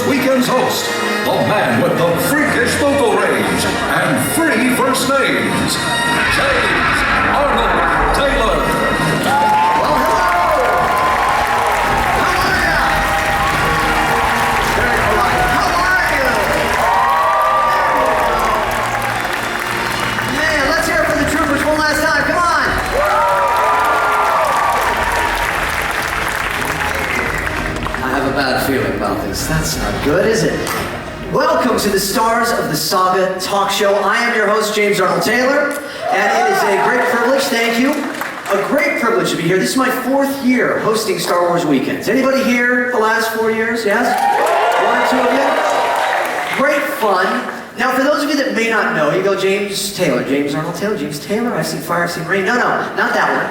Weekend's host, the man with the freakish vocal range and free first names, James Arnold Taylor. Well, hello! How are ya? Very polite. How are you? Man, let's hear it for the troopers one last time. Come on! I have a bad feeling about this. That's not good, is it? Welcome to the Stars of the Saga talk show. I am your host, James Arnold Taylor, and it is a great privilege, thank you, a great privilege to be here. This is my 4th year hosting Star Wars Weekends. Anybody here the last 4 years? Yes? 1 or 2 of you? Great fun. Now, for those of you that may not know, you go, James Taylor, James Arnold Taylor, James Taylor, I've seen fire, I've seen rain. No, not that one.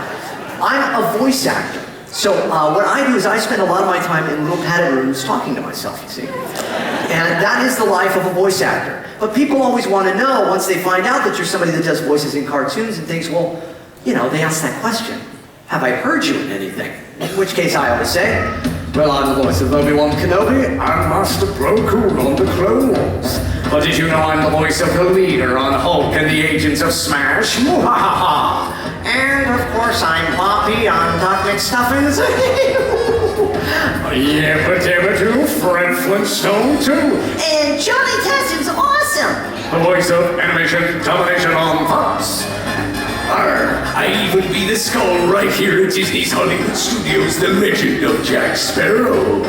I'm a voice actor. So what I do is I spend a lot of my time in little padded rooms talking to myself, you see. And that is the life of a voice actor. But people always want to know, once they find out that you're somebody that does voices in cartoons and things, well, you know, they ask that question. Have I heard you in anything? In which case I always say, well, I'm the voice of Obi-Wan Kenobi and Master Plo Koon on the Clone Wars. But did you know I'm the voice of the leader on Hulk and the Agents of Smash? And of course I'm Poppy on Doc McStuffins. Yabba Dabba Doo, Fred Flintstone too. And Johnny Test is awesome. The voice of animation domination on Fox. I even be the skull right here at Disney's Hollywood Studios, the legend of Jack Sparrow.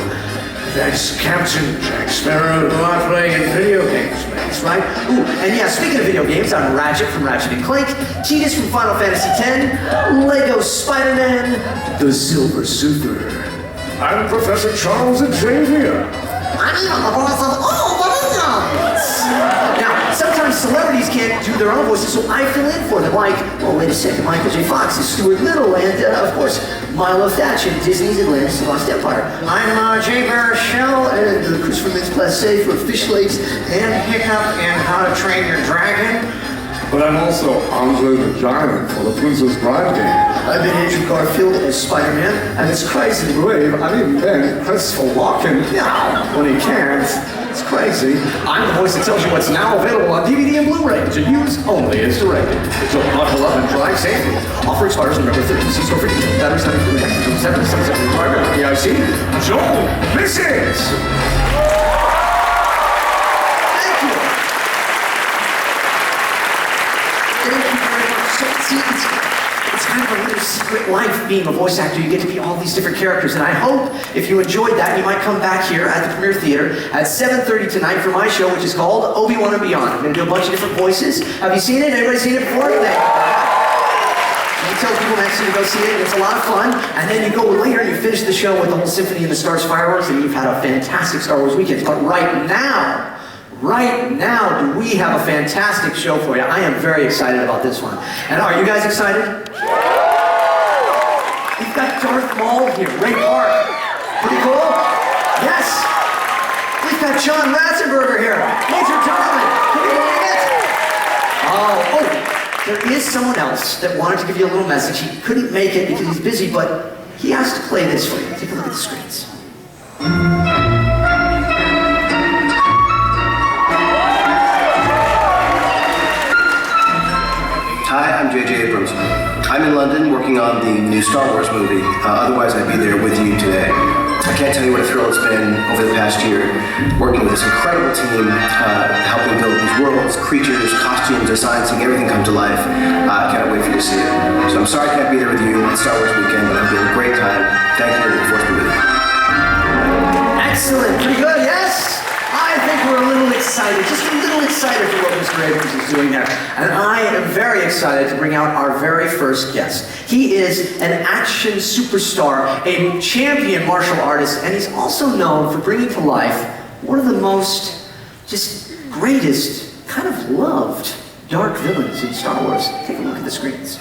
That's Captain Jack Sparrow who I play in video games, that's right? Ooh, and yeah, speaking of video games, I'm Ratchet from Ratchet & Clank, Tidus from Final Fantasy X, Lego Spider-Man, the Silver Surfer. I'm Professor Charles Xavier. I'm even the voice of all the villains. Now, sometimes celebrities can't do their own voices, so I fill in for them. Like, well, wait a second, Michael J. Fox is Stuart Little, and of course, Milo Thatch in Disney's Atlantis: The Lost Empire. I'm Jay Baruchel, and Christopher Mintz-Plasse for Fish Lakes, and Hiccup in How to Train Your Dragon. But I'm also Andre the Giant for the Princess Bride game. I've been Andrew Garfield as Spider-Man, and it's crazy. Brave, I mean Ben, Christopher Walken. Yeah, when he can. It's crazy. I'm the voice that tells you what's now available on DVD and Blu-ray to use only as directed. So buckle up and drive safely. Offer expires November 13th. See store for details. Batteries not included. 777 requirement. EIC. Joel, this is. Thank you. Thank you very much. So, see, it's kind of a little secret life being a voice actor. You get to be all these different characters, and I hope if you enjoyed that, you might come back here at the Premier Theater at 7:30 tonight for my show, which is called Obi-Wan and Beyond. I'm going to do a bunch of different voices. Have you seen it? Everybody seen it before? Thank you. You tell people next to you to go see it. It's a lot of fun. And then you go later and you finish the show with the whole Symphony of the Stars fireworks, and you've had a fantastic Star Wars weekend. But right now, do we have a fantastic show for you. I am very excited about this one. And are you guys excited? We've got Darth Maul here, Ray Park. Pretty cool? Yes. We've got John Ratzenberger here, Major Darling. Can you believe it? Oh, there is someone else that wanted to give you a little message. He couldn't make it because he's busy, but he asked to play this for you. Take a look at the screens. Hi, I'm JJ Abrams. I'm in London working on the new Star Wars movie. Otherwise, I'd be there with you today. I can't tell you what a thrill it's been over the past year working with this incredible team, helping build these worlds, creatures, costumes, designs, seeing everything come to life. I can't wait for you to see it. So I'm sorry I can't be there with you at Star Wars Weekend, but I hope you have a great time. Thank you, and look forward to be with you. Excellent, pretty good, yes? I think we're a little excited, just a little excited for what Mr. Abrams is doing there. And I am very excited to bring out our very first guest. He is an action superstar, a champion martial artist, and he's also known for bringing to life one of the most, just greatest, kind of loved dark villains in Star Wars. Take a look at the screens.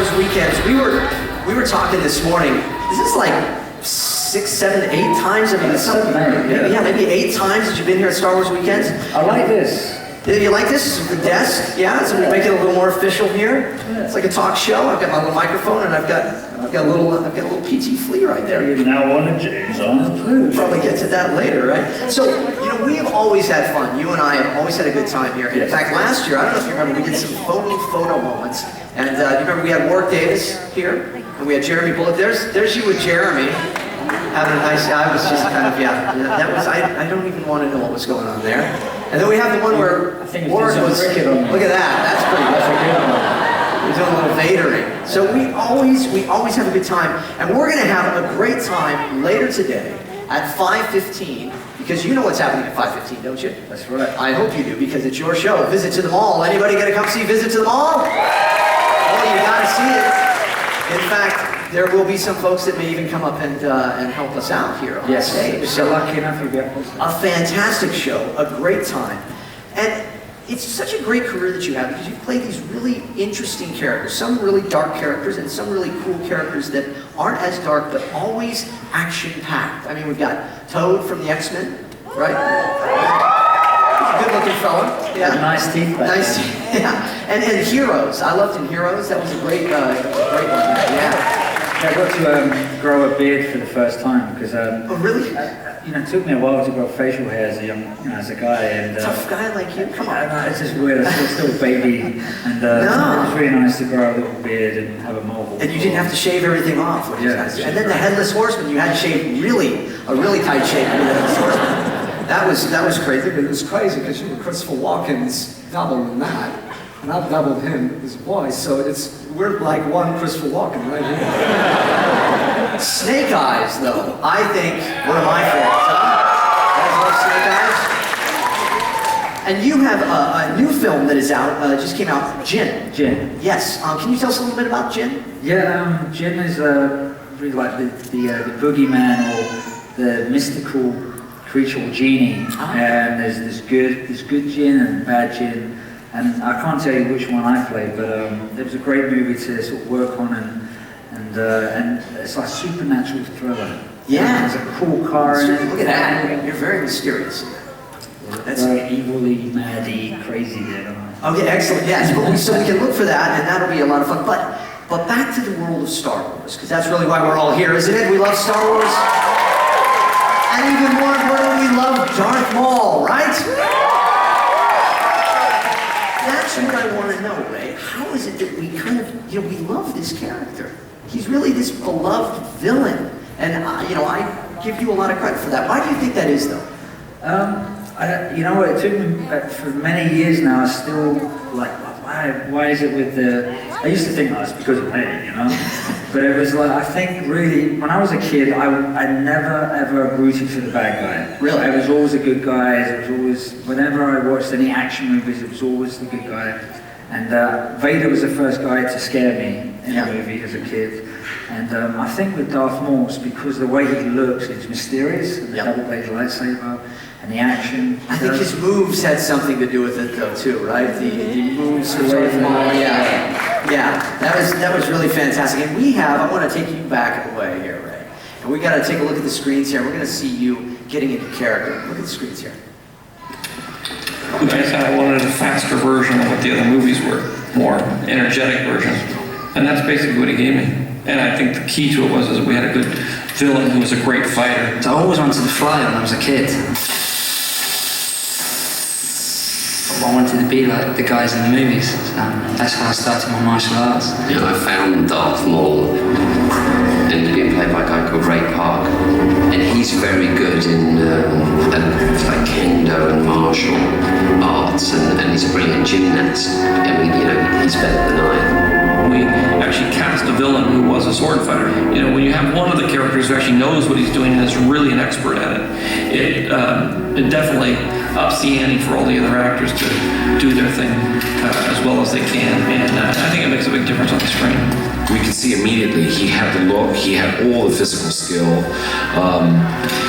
Wars weekends. We were talking this morning. This is like 6, 7, 8 times. I mean, it's something. Maybe 8 times that you've been here at Star Wars weekends. I like this. You like this? It's the desk, yeah. So we make it a little more official here. It's like a talk show. I've got my little microphone, and I've got a little PT Flea right there. You now want to James on the We'll probably get to that later, right? So, we have always had fun. You and I have always had a good time here. In fact, last year, I don't know if you remember, we did some phony photo moments. And you remember we had Warwick Davis here, and we had Jeremy Bullitt. There's you with Jeremy. Having a nice, I was just kind of, that was, I don't even want to know what was going on there. And then we have the one where Warwick was, look at that, that's pretty good. We're doing a little Vadering. So we always have a good time. And we're going to have a great time later today at 5:15, because you know what's happening at 5:15, don't you? That's right. I hope you do, because it's your show, Visit to the Mall. Anybody going to come see Visit to the Mall? Oh, you got to see it. In fact, there will be some folks that may even come up and help us out here on stage. If you're lucky enough, you'll get a fantastic show, a great time. And it's such a great career that you have, because you've played these really interesting characters, some really dark characters and some really cool characters that aren't as dark but always action-packed. I mean, we've got Toad from the X-Men, right? Good-looking fella. Yeah. Nice teeth. Nice teeth. Yeah. And Heroes. I loved in Heroes. That was a great one. Yeah. I got to grow a beard for the first time because oh really? It took me a while to grow facial hair as a young, as a guy. And tough guy like you. Come on. It's just weird. I was still a baby, and it was really nice to grow a little beard and have a mole. And you didn't have to shave everything off, which is nice. And then the Headless Horseman, you had to shave a really tight shave with the Headless Horseman. That was crazy. It was crazy because Christopher Walken's double in that, and I've doubled him as a boy, so we're like one Christopher Walken right here. Snake Eyes, though, I think one of my favorites. Huh? And you have a new film that is out, just came out, Jinn. Jinn. Yes. Can you tell us a little bit about Jinn? Yeah, Jinn is really like the boogeyman or the mystical creature or genie. And there's good Jinn and bad Jinn. And I can't tell you which one I played, but it was a great movie to sort of work on, and it's like a supernatural thriller. Yeah. There's a cool car in it. Look at that. You're very mysterious. That's evilly, maddy, crazy there. Okay, excellent. Yes, so we can look for that, and that'll be a lot of fun. But back to the world of Star Wars, because that's really why we're all here, isn't it? We love Star Wars. And even more importantly, we love Darth Maul, right? That's what I want to know, Ray. How is it that we kind of, we love this character? He's really this beloved villain. And, I give you a lot of credit for that. Why do you think that is, though? You know what, it took me, for many years now, I still, like, why is it with I used to think that was because of me, But it was like, I think really, when I was a kid, I never ever rooted for the bad guy. Really? I was always a good guy. It was always, whenever I watched any action movies, it was always the good guy. And Vader was the first guy to scare me in a movie as a kid. And I think with Darth Maul, it's because the way he looks, it's mysterious, and the double-bladed lightsaber, and the action. I think his moves had something to do with it, though, too, right? The moves for Darth Maul, that was really fantastic. And I want to take you back away here, Ray. And we got to take a look at the screens here. We're going to see you getting into character. Look at the screens here. I said I wanted a faster version of what the other movies were, more energetic versions. And that's basically what he gave me. And I think the key to it was we had a good villain who was a great fighter. I always wanted to fly when I was a kid. I wanted to be like the guys in the movies. That's how I started my martial arts. I found Darth Maul and being played by a guy called Ray Park. And he's very good in like kendo and martial arts, and he's a brilliant gymnast. I mean, he's better than I am. We actually cast a villain who was a sword fighter. When you have one of the characters who actually knows what he's doing and is really an expert at it, it definitely ups the ante for all the other actors to do their thing as well as they can. And I think it makes a big difference on the screen. we could see immediately he had the look, he had all the physical skill,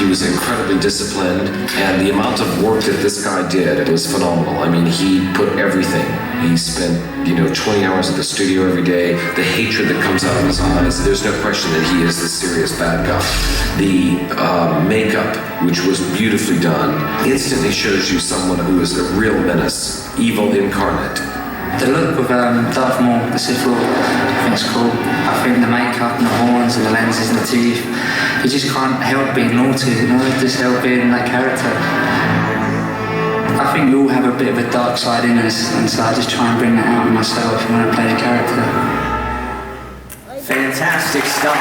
he was incredibly disciplined, and the amount of work that this guy did was phenomenal. I mean, he put everything. He spent, 20 hours at the studio every day. The hatred that comes out of his eyes, there's no question that he is the serious bad guy. The makeup, which was beautifully done, instantly shows you someone who is a real menace, evil incarnate. The look of Darth Maul, the Sith Lord, I think it's cool. I think the makeup and the horns and the lenses and the teeth, you just can't help being naughty, just help being that character. I think we all have a bit of a dark side in us, and so I just try and bring that out in myself when I play the character. Fantastic stuff.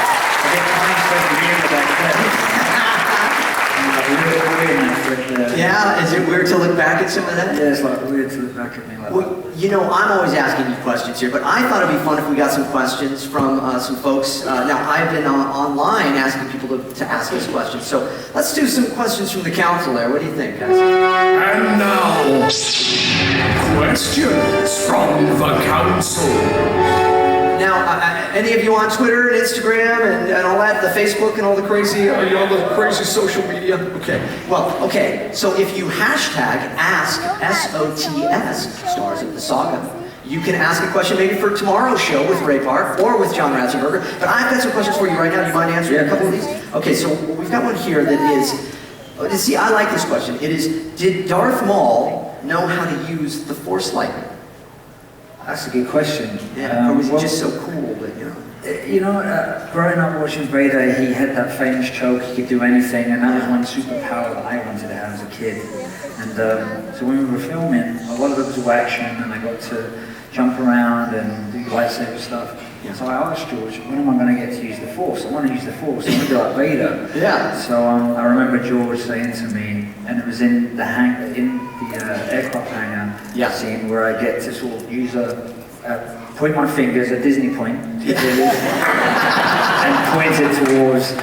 Yeah, is it weird to look back at some of that? Yeah, it's like weird to look back at me like Well, I'm always asking you questions here, but I thought it'd be fun if we got some questions from some folks. Now, I've been online asking people to ask us questions, so let's do some questions from the council there. What do you think, guys? And now, questions from the council. Now, any of you on Twitter and Instagram and all that, the Facebook and all the crazy, are you on the crazy social media? Okay. Well, okay. So if you hashtag ask SOTS, Stars of the Saga, you can ask a question maybe for tomorrow's show with Ray Park or with John Ratzenberger. But I've got some questions for you right now. You mind answering a couple of these? Okay, so we've got one here that is, see, I like this question. It is, did Darth Maul know how to use the Force lightning? That's a good question. Yeah, or was it just so cool that, growing up watching Vader, he had that famous choke, he could do anything, and that was one superpower that I wanted to have as a kid. And so when we were filming, a lot of it was all action, and I got to jump around and do lightsaber stuff. Yeah. So I asked George, when am I going to get to use the Force? I want to use the Force, I want to be like Vader. Yeah. So I remember George saying to me, and it was in the aircraft hangar scene where I get to sort of use point my fingers, a Disney point, and point it towards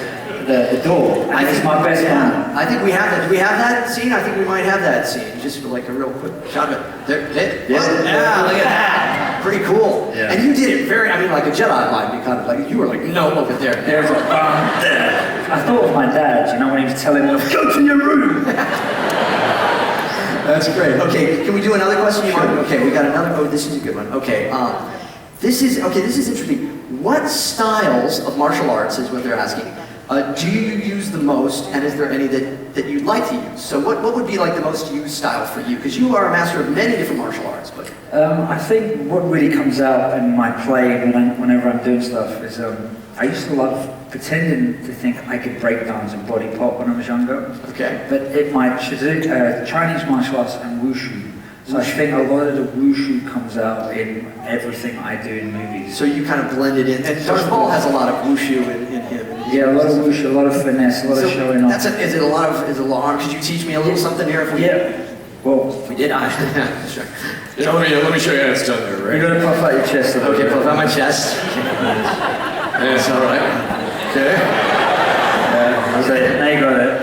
the door. And it's my best one. I think we have that. Do we have that scene? I think we might have that scene. Just for like a real quick shot of it. There, yeah, look at that. Pretty cool. Yeah. And you did it like a Jedi might be kind of like, you were like, no, look at there. There's a bomb there. I thought of my dad, when he was telling me, go to your room. That's great. Okay, can we do another question? Sure. Okay, we got another. Oh, this is a good one. Okay, this is interesting. What styles of martial arts is what they're asking? Do you use the most, and is there any that you'd like to use? So what would be like the most used style for you? Because you are a master of many different martial arts. But I think what really comes out in my play whenever I'm doing stuff is I used to love pretending to think I could break dance and body pop when I was younger. Okay. But my Chinese martial arts and wushu. So I think a lot of the wushu comes out in everything I do in movies. So you kind of blend it in. And Darth Maul has a lot of wushu in him. Yeah, a lot of wushu, a lot of finesse, a lot of showing off. Is it a lot? Could you teach me a little something here? Well, we did. Sure. Let me show you how it's done there, right? You're gonna puff out your chest. Okay, puff out my chest. Yeah, it's all right. Okay. Now you got it.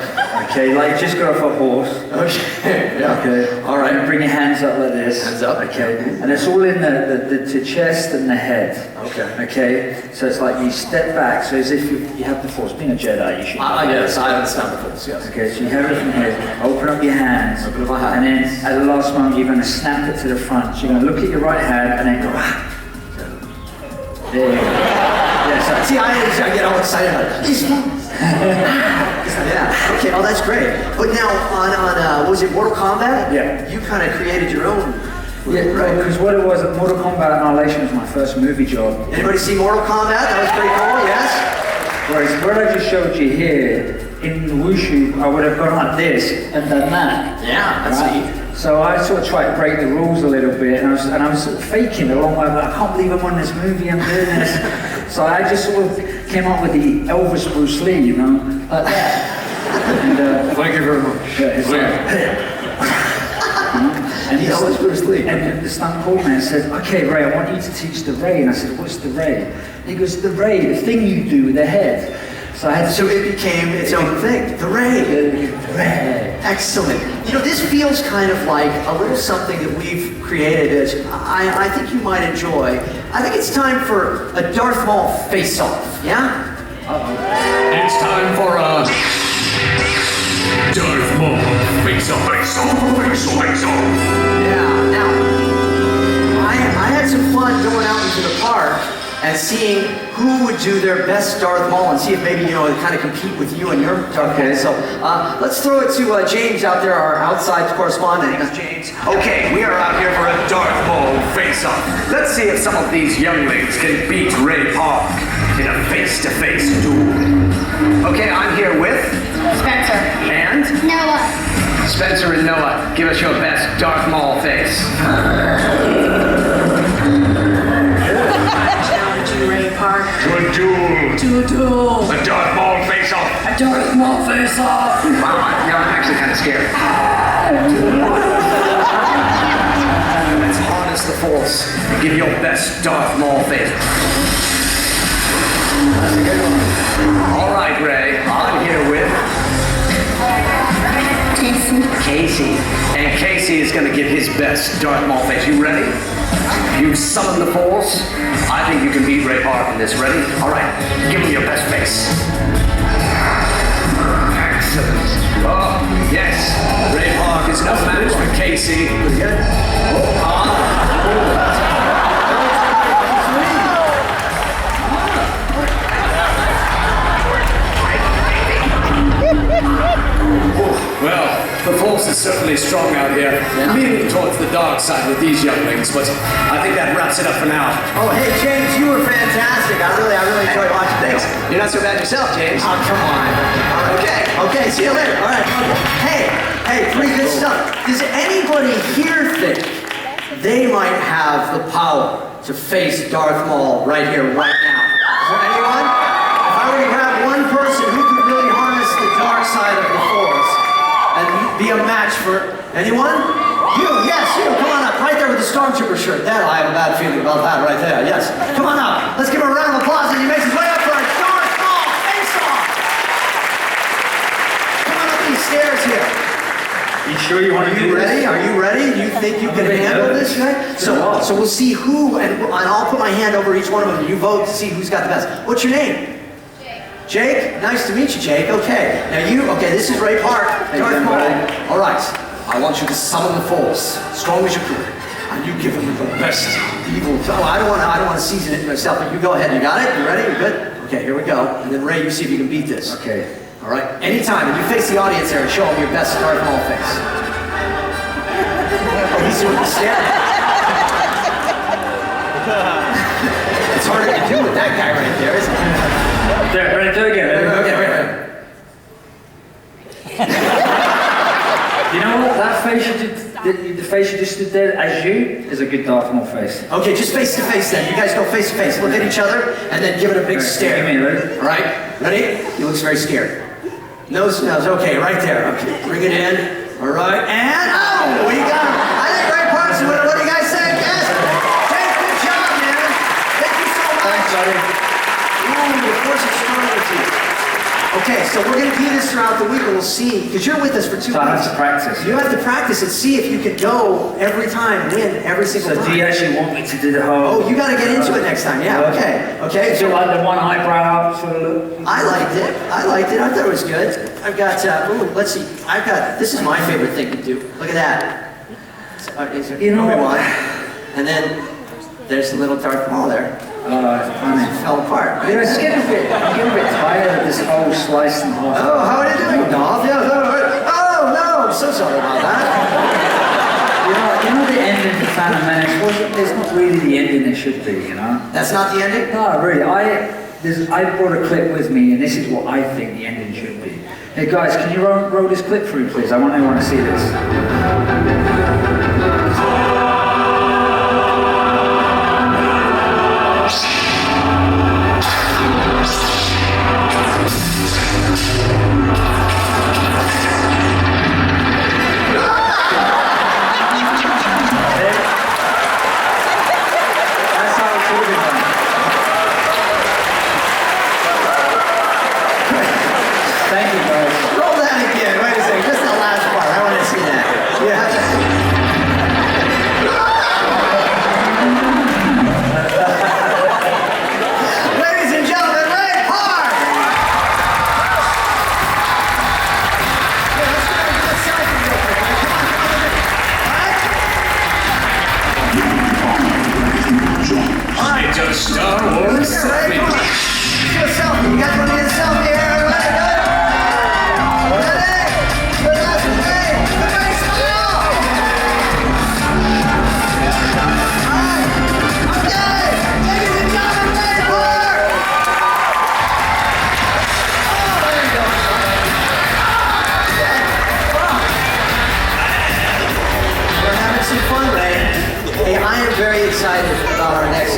Okay, just go off a horse. Okay. Yeah. Okay. All right. And bring your hands up like this. Hands up. Okay. And it's all in the chest and the head. Okay. Okay. So it's like you step back. So as if you have the Force. Being a Jedi, you should. Yes, I understand the Force. Yes. Okay. So you have it from here. Open up your hands. Open up my hand. And then at the last moment, you're going to snap it to the front. So you're going to look at your right hand and then go. There you go. Yeah. See, I get all excited about it. Yeah. Okay. Oh, that's great. But now on was it Mortal Kombat? Yeah. You kind of created your own. Yeah, right. Because what it was, Mortal Kombat Annihilation was my first movie job. Anybody see Mortal Kombat? That was pretty cool. Yes. Whereas what I just showed you here in the wushu, I would have gone like this and done that. Yeah, that's neat. So I sort of tried to break the rules a little bit, and I was sort of faking it along the way. Like, I can't believe I'm on this movie. I'm doing this. So I just sort of came up with the Elvis Bruce Lee, like that. And, thank you very much. And Elvis Bruce Lee. And the stunt coordinator said, okay, Ray, I want you to teach the Ray. And I said, what's the Ray? And he goes, the Ray, the thing you do with the head. So it became its own thing. The Ray. Excellent. You know, this feels kind of like a little something that we've created. I think you might enjoy. I think it's time for a Darth Maul face-off. Yeah. It's time for a Darth Maul face-off. Yeah. Now, I had some fun going out into the park and seeing who would do their best Darth Maul and see if maybe, kind of compete with you and your Darth Maul. So let's throw it to James out there, our outside correspondent. Thanks, James. Okay, we are out here for a Darth Maul face-off. Let's see if some of these younglings can beat Ray Park in a face-to-face duel. Okay, I'm here with Spencer. And Noah. Spencer and Noah. Give us your best Darth Maul face. Ray Park. To a duel. To a duel. A Darth Maul face-off. A Darth Maul face-off. Wow, I'm actually kind of scared. Let's harness the Force. Give your best Darth Maul face. That's a good one. All right, Ray. I'm here with Casey. And Casey is going to give his best Darth Maul face. You ready? You summon the Force. I think you can beat Ray Park in this. Ready? All right. Give him your best face. Excellent. Oh, yes. Ray Park is no match for Casey. Well, the Force is certainly strong out here, leaning towards the dark side with these younglings, but I think that wraps it up for now. Oh, hey, James, you were fantastic. I really enjoyed watching things. You're not so bad yourself, James. Oh, come on. Okay, see you later. All right. Hey, pretty good stuff. Does anybody here think they might have the power to face Darth Maul right here, right now? Is there anyone? If I were to grab one person who could really harness the dark side of the Force and be a match for anyone? Yes, you. Come on up, right there with the Stormtrooper shirt. That I have a bad feeling about that right there. Yes, come on up. Let's give him a round of applause as he makes his way up for a Darth Maul face-off. Come on up these stairs here. You sure you want to do this? Ready? Are you ready? Do you think you can handle this, right? So we'll see who, and I'll put my hand over each one of them. You vote to see who's got the best. What's your name? Jake, nice to meet you, Jake. Okay, now this is Ray Park, Darth Maul. All right, I want you to summon the Force, strong as you could, and you give him the best evil. Oh, I don't want to season it myself, but you go ahead. You got it? You ready? You good? Okay, here we go. And then Ray, you see if you can beat this. Okay. All right. Anytime, and you face the audience there and show them your best Darth Maul face. Oh, he's doing the stare. It's harder to do with that guy right there, isn't it? There, ready, do it again. Okay. You know what? That face you did, the face you just did there, as you, is a good Darth Maul face. Okay, just face to face then. You guys go face to face. Look at each other and then give it a big stare. Give me, ready? All right, ready? He looks very scared. Nose. Okay, right there. Okay, bring it in. All right, and we got him. I think Ray Park's the winner. What do you guys think? Yes. Jake, good job, man. Thank you so much. Thanks, buddy. Ooh, of course it's strong with you. Okay, so we're going to do this throughout the week and we'll see, because you're with us for 2 weeks. So I have to practice. You have to practice and see if you can go every time, win every single time. So do you actually want me to do the whole... Oh, you got to get into it next time, yeah, okay. So like the one eyebrow sort of look? I liked it. I thought it was good. I've got, let's see, this is my favorite thing to do. Look at that. You know what? And then there's the little Darth Maul there. It's funny. It fell apart. You know, I'm getting a bit tired of this whole slice and half. Oh, how are you doing, Dolph? Oh, no, I'm so sorry about that. You know the ending to Phantom Menace, it's not really the ending it should be, you know? That's not the ending? No, really. I brought a clip with me, and this is what I think the ending should be. Hey guys, can you roll this clip through, please? I want to see this.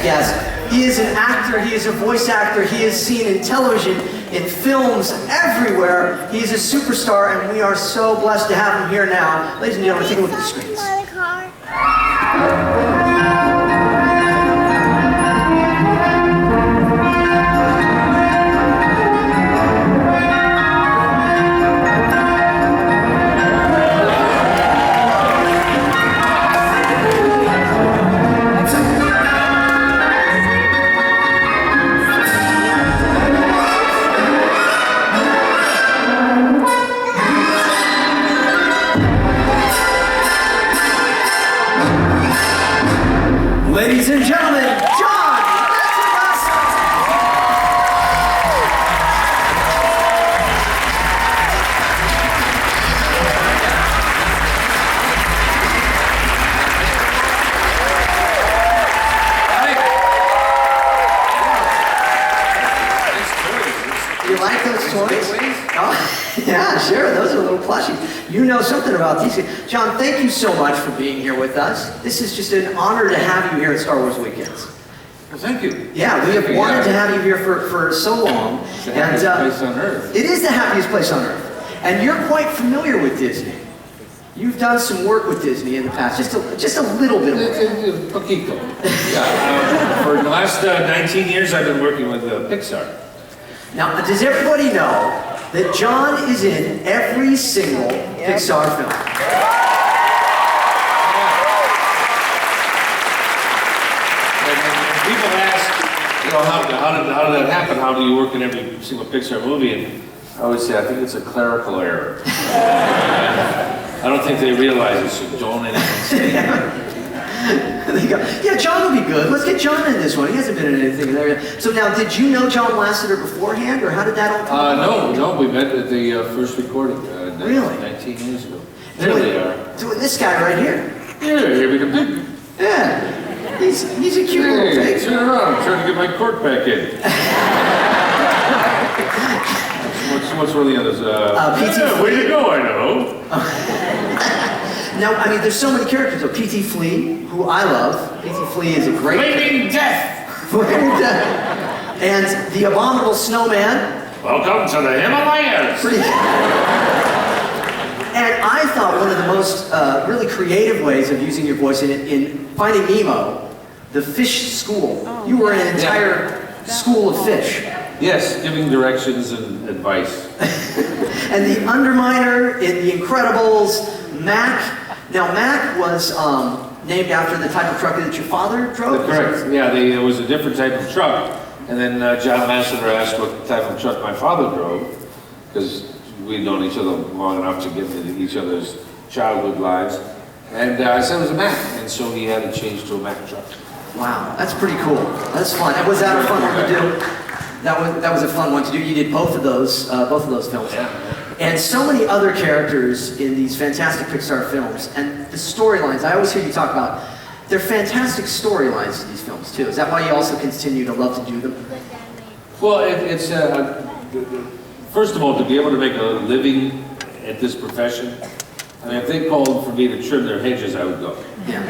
guest. He is an actor, he is a voice actor, he is seen in television, in films, everywhere. He is a superstar, and we are so blessed to have him here now. Ladies and gentlemen, take a look at the screens. Ladies and gentlemen, John You like those toys? Oh, yeah, sure. Those are little plushies. You know something about these. John, thank you so much for being here with us. This is just an honor to have you here at Star Wars Weekends. Well, thank you. Yeah, we have wanted to have you here for so long. It's the happiest place on earth. It is the happiest place on earth. And you're quite familiar with Disney. You've done some work with Disney in the past, just a little bit of work. Poquito. Yeah, for the last 19 years I've been working with Pixar. Now, does everybody know that John is in every single Pixar film? And people ask, you know, how did that happen? How do you work in every single Pixar movie? And I always say, I think it's a clerical error. I don't think they realize it, so don't anything. They go, yeah, John would be good. Let's get John in this one. He hasn't been in anything there yet. So now, did you know John Lasseter beforehand, or how did that all come about? No, we met at the first recording. Really? 19 years ago. There they are. Doing this guy right here. Yeah, here we go. Yeah, he's a cute little Hey, pig. turn around. I'm trying to get my cork back in. What's one of the others? P.T. Yeah, way to go, I know. Now, I mean, there's so many characters. So P.T. Flea, who I love. P.T. Flea is a great Flaming Death. Flaming Death. And the Abominable Snowman. Welcome to the Himalayas. And I thought one of the most really creative ways of using your voice in Finding Nemo, the fish school. You were in an entire school of fish. Yes, giving directions and advice. And the Underminer in The Incredibles, Mac. Now, Mac was named after the type of truck that your father drove? Correct. Yeah, it was a different type of truck. And then John Lasseter asked what type of truck my father drove, because we'd known each other long enough to get into each other's childhood lives. And I said it was a Mac, and so he had to change to a Mac truck. Wow, that's pretty cool. That's fun. And was that a fun one to do? That was a fun one to do. You did both of those films. Yeah. And so many other characters in these fantastic Pixar films, and the storylines. I always hear you talk about. They're fantastic storylines in these films too. Is that why you also continue to love to do them? Well, it's first of all, to be able to make a living at this profession. I mean, if they called for me to trim their hedges, I would go. Yeah.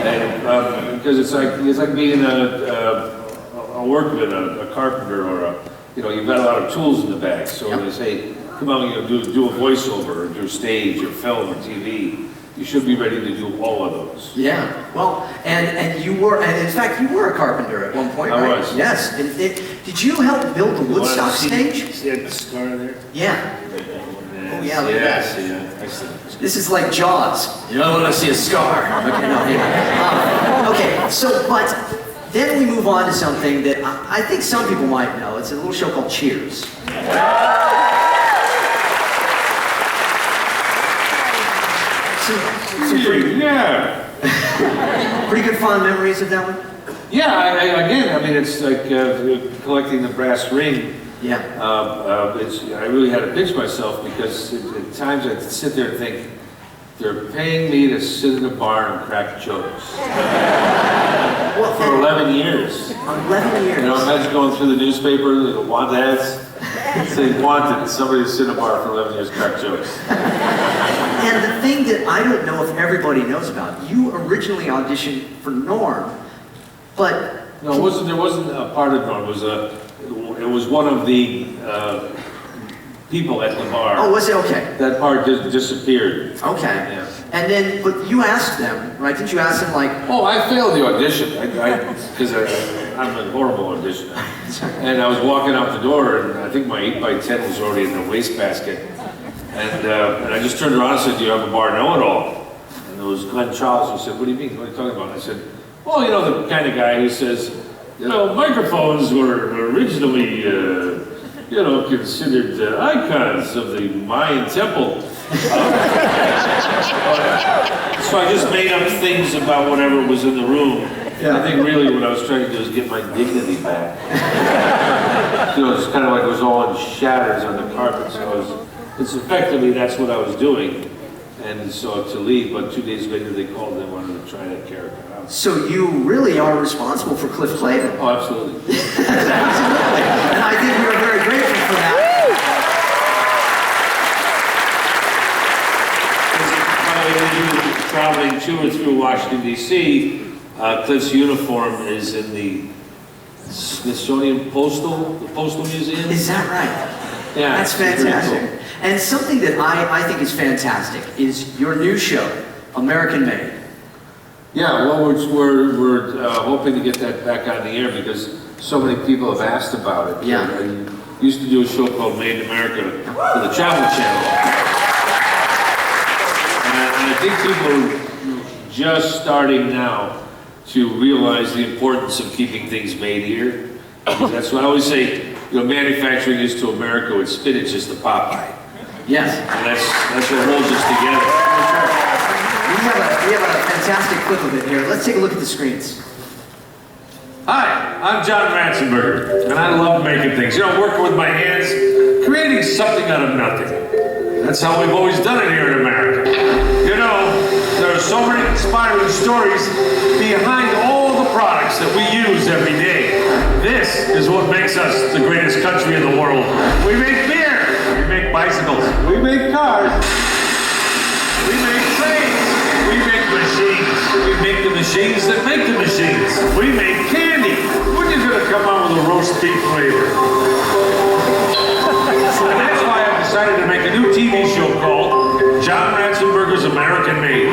And, because it's like being a workman, a carpenter, or you've got a lot of tools in the bag. So when they say, come on, do a voiceover, or do stage, or film, or TV, you should be ready to do all of those. Yeah. Well, and you were, and in fact, you were a carpenter at one point, right? I was. Yes. And did you help build the Woodstock stage? See that scar there? Yeah. Oh yeah, look Yes, at that. yeah. I see. This is like Jaws. You don't want to see a scar. Okay, no, yeah. Okay, so, but then we move on to something that I think some people might know. It's a little show called Cheers. Pretty good fond memories of that one? Yeah, it's like collecting the brass ring. Yeah. I really had to pinch myself because at times I'd sit there and think, they're paying me to sit in a bar and crack jokes. For 11 years. 11 years. Imagine going through the newspaper, the want ads, saying wanted, somebody to sit in a bar for 11 years, crack jokes. And the thing that I don't know if everybody knows about, you originally auditioned for Norm, but No, it wasn't. There wasn't a part of it. It was one of the people at the bar. Oh, was it? Okay. That part just disappeared. Okay. Yeah. And then, but you asked them, right? Didn't you ask them like? Oh, I failed the audition because I'm a horrible auditioner. And I was walking out the door, and I think my 8x10 was already in the wastebasket. And I just turned around and said, "Do you have a bar know-it-all?" And it was Glenn Charles who said, "What do you mean? What are you talking about?" I said, "Well, you know, the kind of guy who says, you know, microphones were originally, you know, considered icons of the Mayan temple." So I just made up things about whatever was in the room. Yeah. I think really what I was trying to do is get my dignity back. You know, it's kind of like it was all in shatters on the carpet. So it's effectively that's what I was doing. And so to leave, but 2 days later they called and they wanted to try that character out. So you really are responsible for Cliff Clavin. Oh, absolutely. Absolutely. And I think we are very grateful for that. Traveling to or through Washington, D.C., Cliff's uniform is in the Smithsonian Postal Museum. Is that right? Yeah. That's fantastic. Cool. And something that I think is fantastic is your new show, American Made. Yeah, well, we're hoping to get that back on the air because so many people have asked about it. Yeah. I used to do a show called Made in America for the Travel Channel. And I think people are just starting now to realize the importance of keeping things made here. Because that's what I always say, you know, manufacturing is to America what spinach is to Popeye. Yes. And that's what holds us together. We have a fantastic clip of it here. Let's take a look at the screens. Hi, I'm John Ratzenberger, and I love making things. You know, working with my hands, creating something out of nothing. That's how we've always done it here in America. You know, there are so many inspiring stories behind all the products that we use every day. This is what makes us the greatest country in the world. We make beer, we make bicycles, we make cars, we make trains, we make machines, we make the machines that make the machines, we make candy. When are you going to come out with a roast beef flavor? And that's why I've decided to make a new TV show called John Ratzenberger's American Made.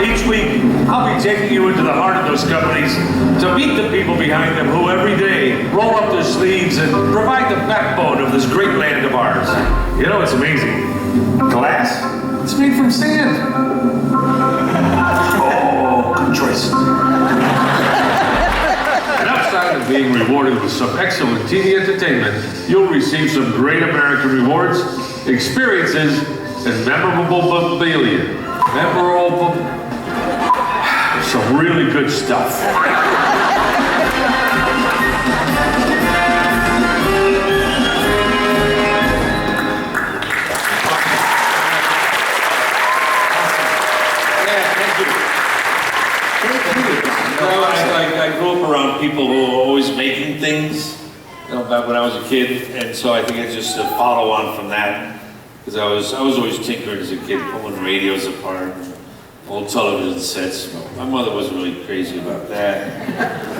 Each week, I'll be taking you into the heart of those companies to meet the people behind them who every day roll up their sleeves and provide the backbone of this great land of ours. You know, it's amazing. Glass, it's made from sand. Oh, good choice. And outside of being rewarded with some excellent TV entertainment, you'll receive some great American rewards, experiences, and memorable memorabilia. Some really good stuff. I grew up around people who were always making things, you know, back when I was a kid, and so I think it's just a follow on from that. Because I was always tinkering as a kid, pulling radios apart, old television sets. My mother wasn't really crazy about that,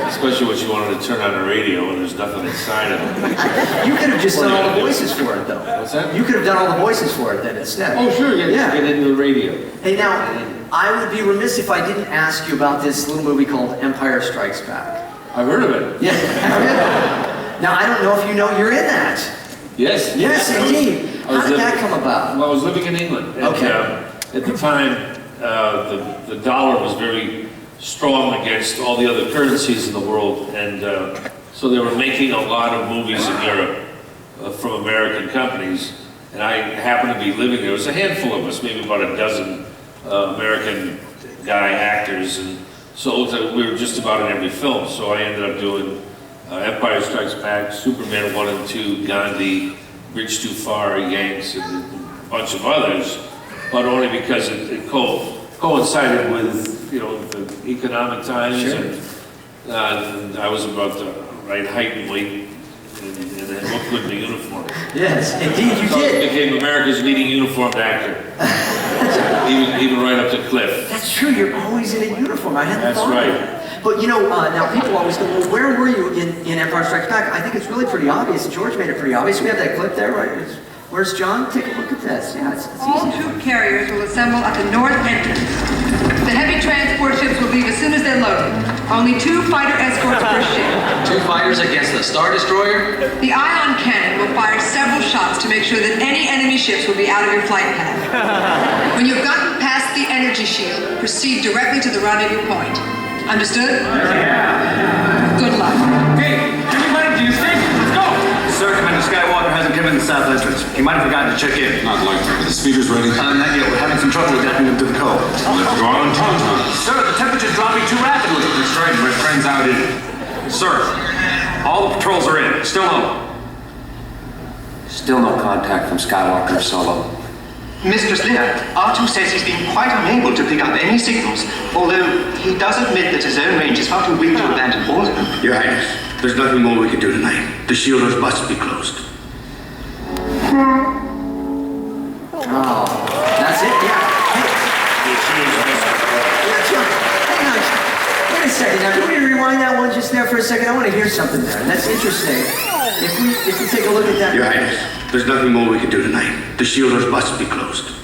especially when she wanted to turn on the radio and there's nothing inside of it. You could have just done all the voices for it, though. What's that? You could have done all the voices for it then instead. Oh, sure, yeah. Get into the radio. Hey, now, I would be remiss if I didn't ask you about this little movie called Empire Strikes Back. I've heard of it. Yeah. Now, I don't know if you know you're in that. Yes. Yes, indeed. How did that come about? Well, I was living in England. And, okay. At the time, the dollar was very strong against all the other currencies in the world. And so they were making a lot of movies in Europe from American companies. And I happened to be living there. There was a handful of us, maybe about a dozen American guy actors. And so it looked like we were just about in every film. So I ended up doing Empire Strikes Back, Superman 1 and 2, Gandhi, Bridge Too Far, Yanks, and a bunch of others, but only because it coincided with, you know, the economic times. Sure. And I was about the right height and weight, and then looked good in the uniform. Yes, indeed you did. I became America's leading uniformed actor, even right up to Cliff. That's true, you're always in a uniform. I hadn't thought of that. But you know, now people always go, well, where were you in Empire Strikes Back? I think it's really pretty obvious. George made it pretty obvious. We have that clip there, right? Where's John? Take a look at this. Yeah, it's All easy. troop carriers will assemble at the north entrance. The heavy transport ships will leave as soon as they're loaded. Only 2 fighter escorts per ship. 2 fighters against the Star Destroyer? The ion cannon will fire several shots to make sure that any enemy ships will be out of your flight path. When you've gotten past the energy shield, proceed directly to the rendezvous point. Understood? Yeah. Good luck. Hey, everybody to your station. Let's go. Sir, Commander Skywalker hasn't come in the south entrance. He might have forgotten to check in. Not likely. The speeder's ready. Not yet. We're having some trouble adapting them to the code. Let's go on Tauntaun. Sir, the temperature's dropping too rapidly. That's right, my friend's out in. Sir, all the patrols are in. Still no. Still no contact from Skywalker or Solo. Mistress Leia, R2 says he's been quite unable to pick up any signals, although he does admit that his own range is far too weak to abandon all of them. Your Highness, there's nothing more we can do tonight. The shielders must be closed. Oh, that's it? Yeah. Hang on. Wait a second. Now, can we rewind that one just there for a second? I want to hear something there. That's interesting. If we take a look at that. Your Highness, there's nothing more we can do tonight. The shielders must be closed.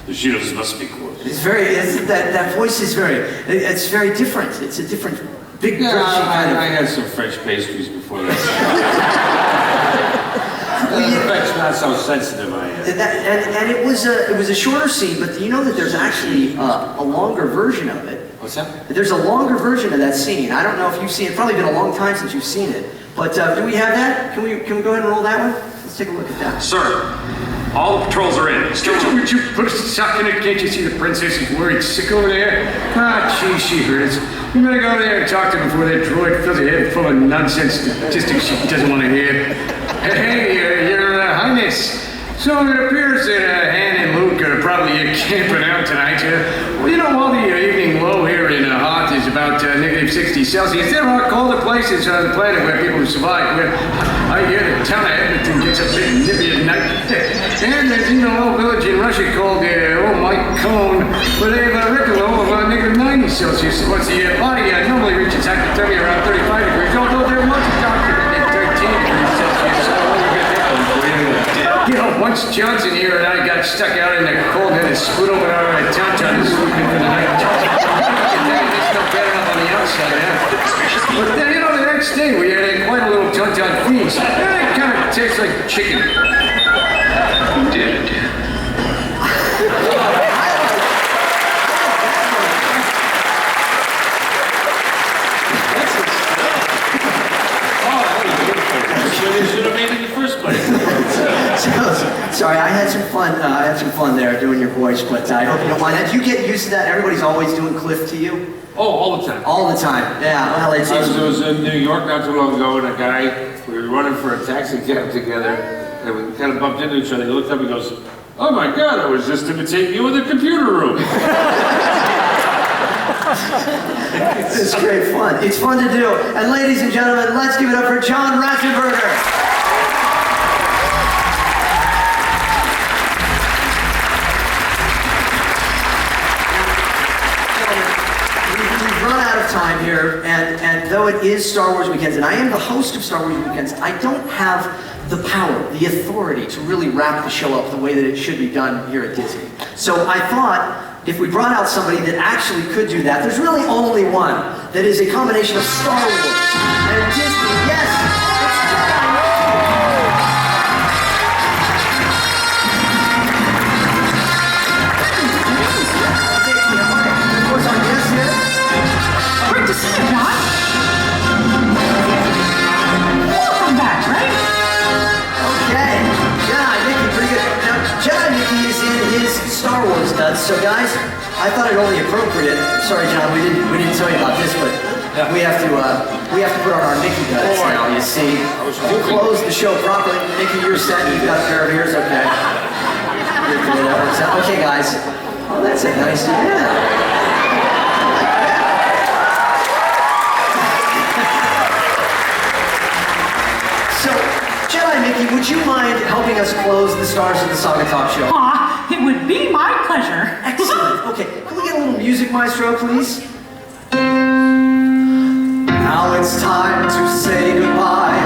The shielders must be closed. It's very, that voice is it's very different. It's a different, big Yeah, British kind of. I had some French pastries before that. French, not so sensitive I am. And it was a shorter scene, but you know that there's actually a longer version of it. What's that? There's a longer version of that scene. I don't know if you've seen it. Probably been a long time since you've seen it. But do we have that? Can we go ahead and roll that one? Let's take a look at that. Sir, all the patrols are in. Still no. Would you put a sock in it? Can't you see the princess is worried sick over there? Ah, gee, she hurts. You better go over there and talk to her before that droid fills her head full of nonsense statistics she doesn't want to hear. Hey, your Highness. So it appears that Han and Luke are probably camping out tonight. Well, you know, while the evening low here in Hoth is about -60 Celsius, there are colder places on the planet where people survive. Where I hear the town of Edmonton gets a bit nippy at night. And there's even a little village in Russia called Mike Cone, where they have a record low of -90 Celsius. What's the body normally reaches hypothermia around 35 degrees, although there was a document at 13 degrees Celsius. So we'll get that one for you. You know, once Johnson here and I got stuck out in the cold and had split open our Tauntaun this evening for the night. It's not bad enough on the outside, huh? But then, you know, the next day we had quite a little Tauntaun feast. It kind of tastes like chicken. Dear. Should have made it in the first place. Sorry, I had some fun there doing your voice, but I hope you don't mind that. Do you get used to that? Everybody's always doing Cliff to you? Oh, all the time. All the time. Yeah, well, it's... I was in New York not too long ago, and a guy, we were running for a taxi cab together, and we kind of bumped into each other. He looked up and goes, "Oh my God, I was just imitating you in the computer room." It's great fun. It's fun to do. And ladies and gentlemen, let's give it up for John Ratzenberger. Time here, and though it is Star Wars Weekends, and I am the host of Star Wars Weekends, I don't have the power, the authority to really wrap the show up the way that it should be done here at Disney. So I thought if we brought out somebody that actually could do that, there's really only one that is a combination of Star Wars and Disney. Yes, it's JJ. Great to see you, John. Welcome back, right? Okay. Jedi Mickey, pretty good. Now, Jedi Mickey is in his Star Wars nuts, so guys, I thought it only appropriate. Sorry, John, we didn't tell you about this, but we have to put on our Mickey nuts now. You see, we'll close the show properly. Mickey, you're set. You've got a pair of ears. Okay. That works out. Okay, guys. Oh, that's a nice. Yeah. Mickey, would you mind helping us close the Stars of the Saga Talk Show? It would be my pleasure. Excellent. Okay, can we get a little music, Maestro, please? Now it's time to say goodbye.